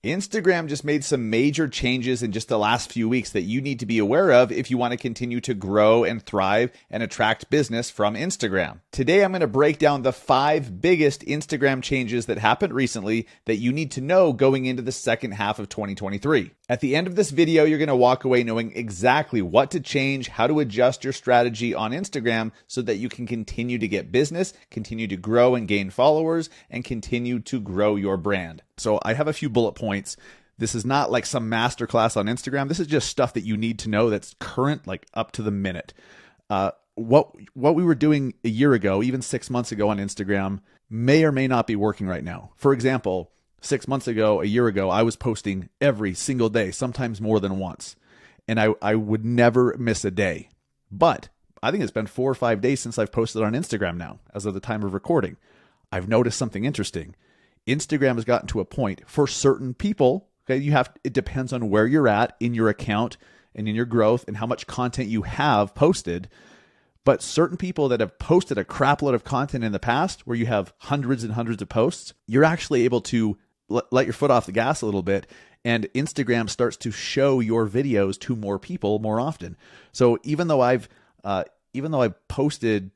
Instagram just made some major changes in just the last few weeks that you need to be aware of if you want to continue to grow and thrive and attract business from Instagram. Today, I'm going to break down the 5 biggest Instagram changes that happened recently that you need to know going into the second half of 2023. At the end of this video, you're going to walk away knowing exactly what to change, how to adjust your strategy on Instagram so that you can continue to get business, continue to grow and gain followers, and continue to grow your brand. So I have a few bullet points. This is not like some masterclass on Instagram. This is just stuff that you need to know that's current, like up to the minute. What we were doing a year ago, even 6 months ago on Instagram, may or may not be working right now. For example, 6 months ago, a year ago, I was posting every single day, sometimes more than once. And I would never miss a day. But I think it's been 4 or 5 days since I've posted on Instagram now, as of the time of recording. I've noticed something interesting. Instagram has gotten to a point for certain people, okay, it depends on where you're at in your account and in your growth and how much content you have posted. But certain people that have posted a crap load of content in the past, where you have hundreds and hundreds of posts, you're actually able to let your foot off the gas a little bit, and Instagram starts to show your videos to more people more often. So even though I haven't posted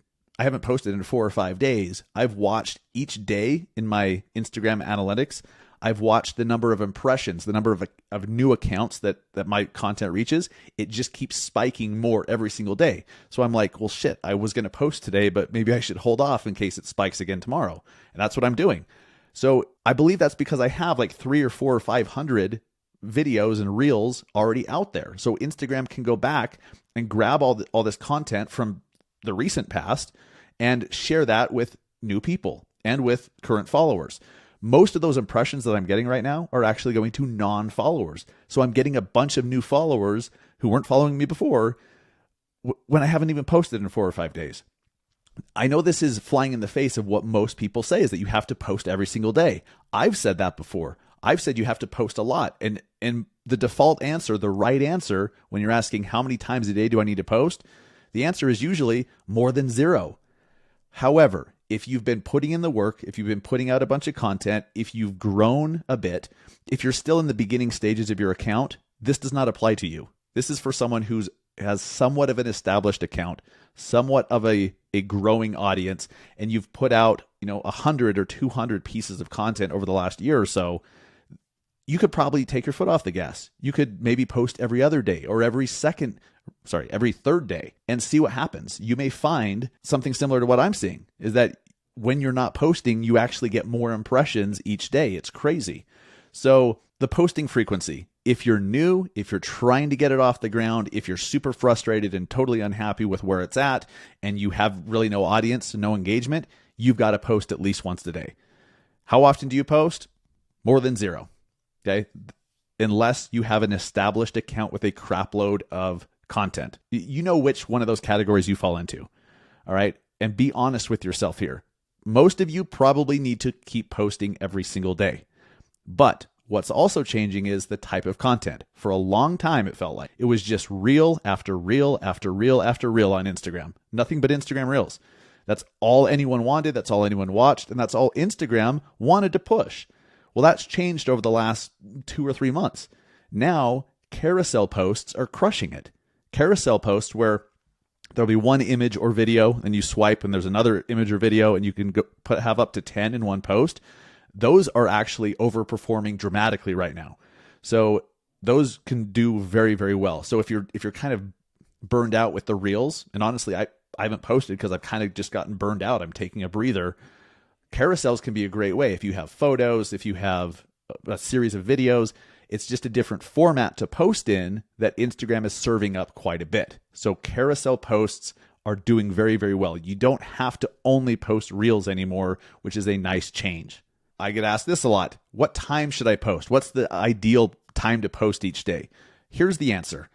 in 4 or 5 days, I've watched each day in my Instagram analytics. I've watched the number of impressions, the number of new accounts that my content reaches. It just keeps spiking more every single day. So I'm like, well, shit, I was going to post today, but maybe I should hold off in case it spikes again tomorrow. And that's what I'm doing. So I believe that's because I have like 3 or 4 or 500 videos and reels already out there. So Instagram can go back and grab all this content from the recent past and share that with new people and with current followers. Most of those impressions that I'm getting right now are actually going to non-followers. So I'm getting a bunch of new followers who weren't following me before when I haven't even posted in 4 or 5 days. I know this is flying in the face of what most people say, is that you have to post every single day. I've said that before. I've said you have to post a lot. And the default answer, the right answer, when you're asking how many times a day do I need to post, the answer is usually more than 0. However, if you've been putting in the work, if you've been putting out a bunch of content, if you've grown a bit, if you're still in the beginning stages of your account, this does not apply to you. This is for someone who has somewhat of an established account, somewhat of a growing audience, and you've put out 100 or 200 pieces of content over the last year or so. You could probably take your foot off the gas. You could maybe post every other day or every third day and see what happens. You may find something similar to what I'm seeing, is that when you're not posting, you actually get more impressions each day. It's crazy. So the posting frequency, if you're new, if you're trying to get it off the ground, if you're super frustrated and totally unhappy with where it's at, and you have really no audience, no engagement, you've got to post at least once a day. How often do you post? More than 0. Okay. Unless you have an established account with a crap load of content. You know which one of those categories you fall into. All right. And be honest with yourself here. Most of you probably need to keep posting every single day. But what's also changing is the type of content. For a long time, it felt like it was just reel after reel after reel after reel on Instagram. Nothing but Instagram reels. That's all anyone wanted. That's all anyone watched. And that's all Instagram wanted to push. Well, that's changed over the last 2 or 3 months. Now, carousel posts are crushing it. Carousel posts where there'll be one image or video, and you swipe, and there's another image or video, and you can have up to 10 in one post. Those are actually overperforming dramatically right now. So those can do very, very well. So if you're kind of burned out with the reels, and honestly, I haven't posted because I've kind of just gotten burned out. I'm taking a breather. Carousels can be a great way. If you have photos, if you have a series of videos, it's just a different format to post in that Instagram is serving up quite a bit. So carousel posts are doing very, very well. You don't have to only post reels anymore, which is a nice change. I get asked this a lot. What time should I post? What's the ideal time to post each day? Here's the answer.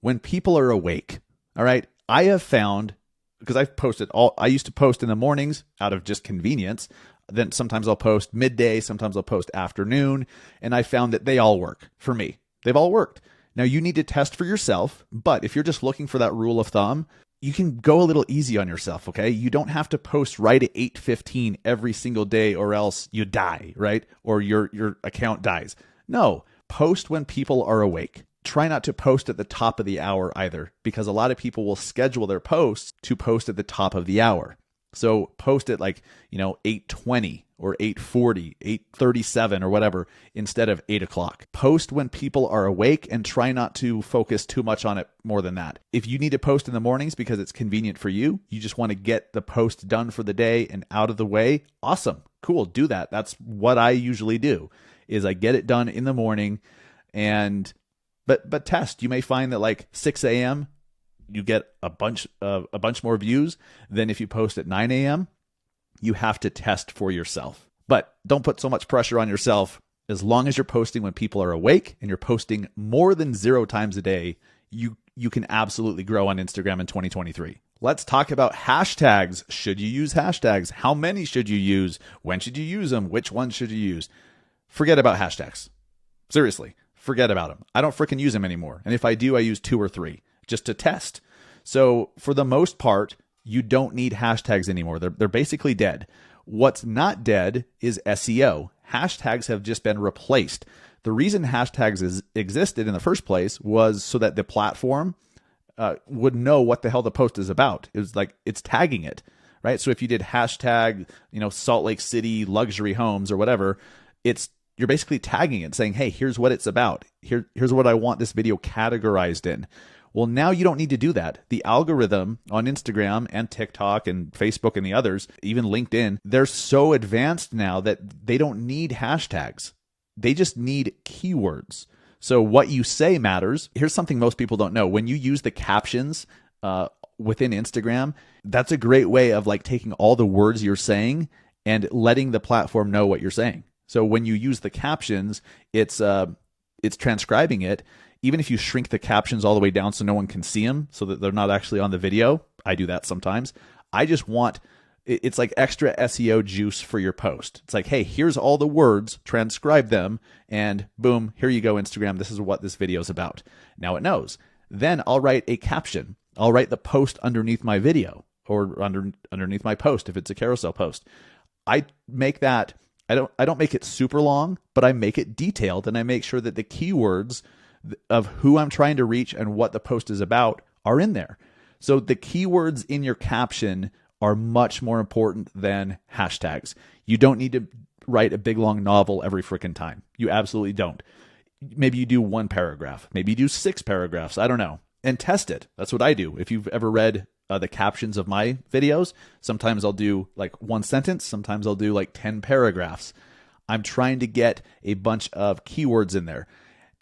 When people are awake. All right. I have found, because I used to post in the mornings out of just convenience. Then sometimes I'll post midday, sometimes I'll post afternoon, and I found that they all work for me. They've all worked. Now you need to test for yourself, but if you're just looking for that rule of thumb, you can go a little easy on yourself, okay? You don't have to post right at 8:15 every single day or else you die, right? Or your account dies. No, post when people are awake. Try not to post at the top of the hour either, because a lot of people will schedule their posts to post at the top of the hour. So post at 8:20 or 8:40, 8:37 or whatever instead of 8 o'clock. Post when people are awake and try not to focus too much on it more than that. If you need to post in the mornings because it's convenient for you, you just want to get the post done for the day and out of the way, awesome, cool, do that. That's what I usually do, is I get it done in the morning. And but test. You may find that 6 a.m. you get a bunch more views than if you post at 9 a.m. You have to test for yourself. But don't put so much pressure on yourself. As long as you're posting when people are awake and you're posting more than 0 times a day, you can absolutely grow on Instagram in 2023. Let's talk about hashtags. Should you use hashtags? How many should you use? When should you use them? Which ones should you use? Forget about hashtags. Seriously, forget about them. I don't freaking use them anymore. And if I do, I use 2 or 3 just to test. So for the most part, you don't need hashtags anymore. They're basically dead. What's not dead is SEO. Hashtags have just been replaced. The reason hashtags existed in the first place was so that the platform would know what the hell the post is about. It was it's tagging it, right? So if you did hashtag, Salt Lake City luxury homes or whatever, you're basically tagging it, saying, hey, here's what it's about. Here's what I want this video categorized in. Well, now you don't need to do that. The algorithm on Instagram and TikTok and Facebook and the others, even LinkedIn, they're so advanced now that they don't need hashtags. They just need keywords. So what you say matters. Here's something most people don't know. When you use the captions within Instagram, that's a great way of taking all the words you're saying and letting the platform know what you're saying. So when you use the captions, it's transcribing it. Even if you shrink the captions all the way down so no one can see them, so that they're not actually on the video, I do that sometimes. I just want, it's like extra SEO juice for your post. It's like, hey, here's all the words, transcribe them, and boom, here you go, Instagram. This is what this video is about. Now it knows. Then I'll write a caption. I'll write the post underneath my video or underneath my post if it's a carousel post. I make that, I don't make it super long, but I make it detailed, and I make sure that the keywords of who I'm trying to reach and what the post is about are in there. So the keywords in your caption are much more important than hashtags. You don't need to write a big long novel every freaking time. You absolutely don't. Maybe you do 1 paragraph. Maybe you do 6 paragraphs. I don't know. And test it. That's what I do. If you've ever read the captions of my videos, sometimes I'll do 1 sentence. Sometimes I'll do 10 paragraphs. I'm trying to get a bunch of keywords in there.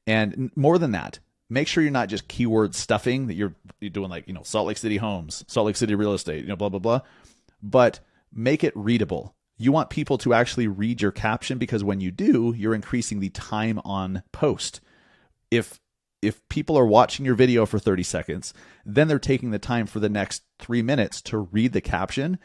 And more than that, make sure you're not just keyword stuffing, that you're doing Salt Lake City homes, Salt Lake City real estate, blah, blah, blah. But make it readable. You want people to actually read your caption, because when you do, you're increasing the time on post. If people are watching your video for 30 seconds, then they're taking the time for the next 3 minutes to read the caption,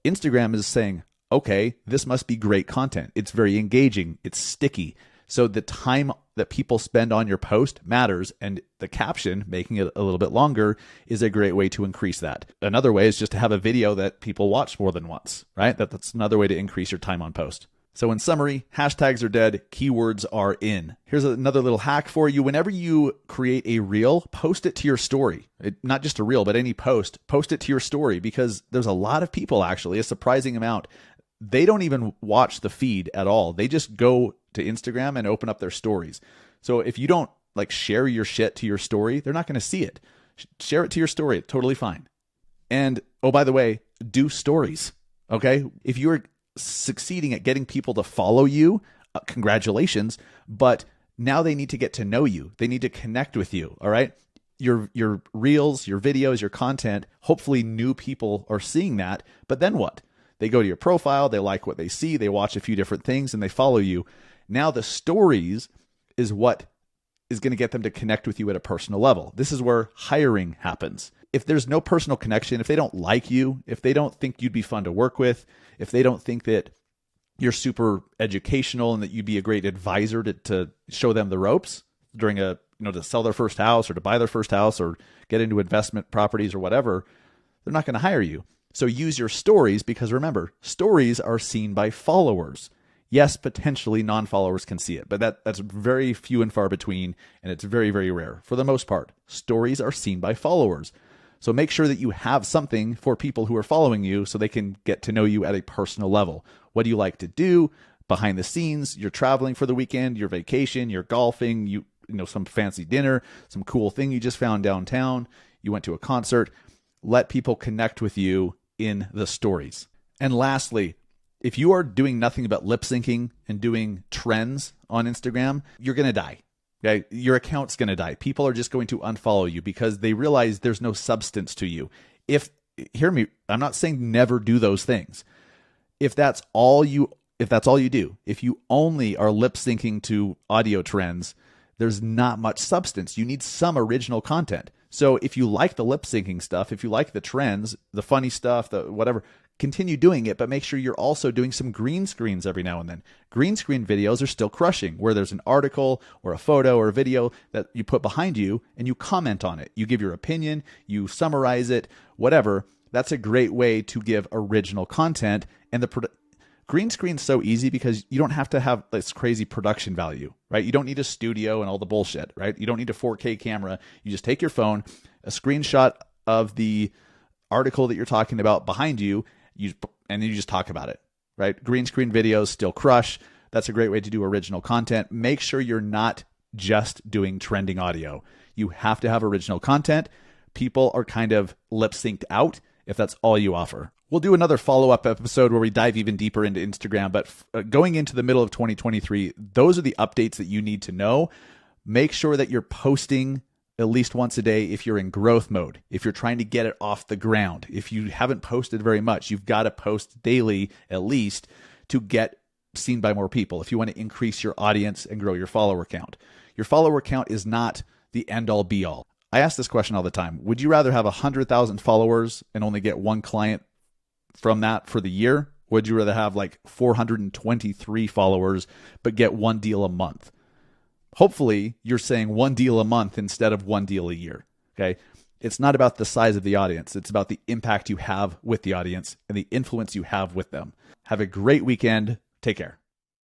Instagram is saying, okay, this must be great content. It's very engaging. It's sticky. So the time that people spend on your post matters, and the caption, making it a little bit longer, is a great way to increase that. Another way is just to have a video that people watch more than once, right? That's another way to increase your time on post. So in summary, hashtags are dead, keywords are in. Here's another little hack for you. Whenever you create a reel, post it to your story. Not just a reel, but any post it to your story, because there's a lot of people, actually, a surprising amount, they don't even watch the feed at all. They just go to Instagram and open up their stories. So if you don't share your shit to your story, they're not going to see it. Share it to your story. It's totally fine. And oh, by the way, do stories. Okay. If you're succeeding at getting people to follow you, congratulations. But now they need to get to know you. They need to connect with you. All right. Your reels, your videos, your content, hopefully new people are seeing that. But then what? They go to your profile, they like what they see, they watch a few different things, and they follow you. Now the stories is what is going to get them to connect with you at a personal level. This is where hiring happens. If there's no personal connection, if they don't like you, if they don't think you'd be fun to work with, if they don't think that you're super educational and that you'd be a great advisor to show them the ropes during to sell their first house or to buy their first house or get into investment properties or whatever, they're not going to hire you. So use your stories, because remember, stories are seen by followers. Yes, potentially non-followers can see it, but that's very few and far between, and it's very, very rare. For the most part, stories are seen by followers. So make sure that you have something for people who are following you so they can get to know you at a personal level. What do you like to do behind the scenes? You're traveling for the weekend, your vacation, you're golfing, you know, some fancy dinner, some cool thing you just found downtown, you went to a concert. Let people connect with you in the stories. And lastly, if you are doing nothing but lip syncing and doing trends on Instagram, you're going to die. Okay? Your account's going to die. People are just going to unfollow you because they realize there's no substance to you. Hear me, I'm not saying never do those things. If that's all you do, if you only are lip syncing to audio trends, there's not much substance. You need some original content. So if you like the lip syncing stuff, if you like the trends, the funny stuff, the whatever, continue doing it, but make sure you're also doing some green screens every now and then. Green screen videos are still crushing, where there's an article or a photo or a video that you put behind you and you comment on it. You give your opinion, you summarize it, whatever. That's a great way to give original content. And green screen's so easy because you don't have to have this crazy production value, right? You don't need a studio and all the bullshit, right? You don't need a 4K camera. You just take your phone, a screenshot of the article that you're talking about behind you, and then you just talk about it, right? Green screen videos still crush. That's a great way to do original content. Make sure you're not just doing trending audio. You have to have original content. People are kind of lip synced out if that's all you offer. We'll do another follow-up episode where we dive even deeper into Instagram, but going into the middle of 2023, those are the updates that you need to know. Make sure that you're posting at least once a day if you're in growth mode, if you're trying to get it off the ground. If you haven't posted very much, you've got to post daily at least to get seen by more people if you want to increase your audience and grow your follower count. Your follower count is not the end-all be-all. I ask this question all the time. Would you rather have 100,000 followers and only get one client from that for the year? Would you rather have like 423 followers but get one deal a month? Hopefully you're saying one deal a month instead of one deal a year. Okay. It's not about the size of the audience. It's about the impact you have with the audience and the influence you have with them. Have a great weekend. Take care.